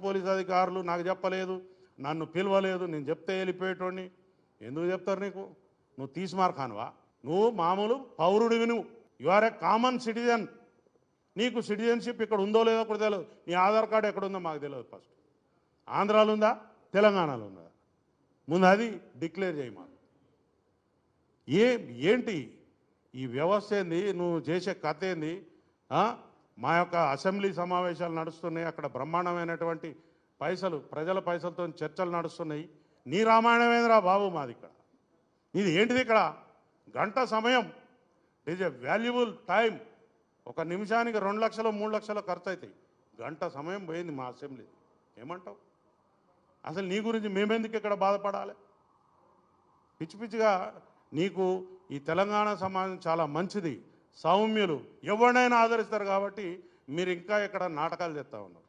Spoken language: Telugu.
పోలీస్ అధికారులు నాకు చెప్పలేదు, నన్ను పిలవలేదు, నేను చెప్తే వెళ్ళిపోయేటోడిని. ఎందుకు చెప్తారు నీకు? నువ్వు తీస్మార్ ఖాన్వా? నువ్వు మామూలు పౌరుడివి, నువ్వు you are a common citizen. నీకు సిటిజన్షిప్ ఇక్కడ ఉందో లేదో కూడా తెలియదు. నీ ఆధార్ కార్డు ఎక్కడుందో మాకు తెలియదు. ఫస్ట్ ఆంధ్రాలో ఉందా, తెలంగాణలో ఉందా? ముందు అది డిక్లేర్ చేయి మాకు. ఏంటి ఈ వ్యవస్థ ఏంది? నువ్వు చేసే కథ ఏంది? మా యొక్క అసెంబ్లీ సమావేశాలు నడుస్తున్నాయి, అక్కడ బ్రహ్మాండమైనటువంటి పైసలు, ప్రజల పైసలతో చర్చలు నడుస్తున్నాయి. నీ రామాయణమేంద్రా బాబు మాది ఇక్కడ? ఇది ఏంటిది? ఇక్కడ గంట సమయం, ఈజ్ ఎ వాల్యుబుల్ టైం. ఒక నిమిషానికి 2 లక్షలు 3 లక్షలు ఖర్చు అవుతాయి. గంట సమయం పోయింది మా అసెంబ్లీ. ఏమంటావు? అసలు నీ గురించి మేమెందుకు ఇక్కడ బాధపడాలి? పిచ్చి పిచ్చిగా నీకు ఈ తెలంగాణ సమాజం చాలా మంచిది, సౌమ్యులు, ఎవరినైనా ఆదరిస్తారు. కాబట్టి మీరు ఇంకా ఇక్కడ నాటకాలు చేస్తూ ఉన్నారు.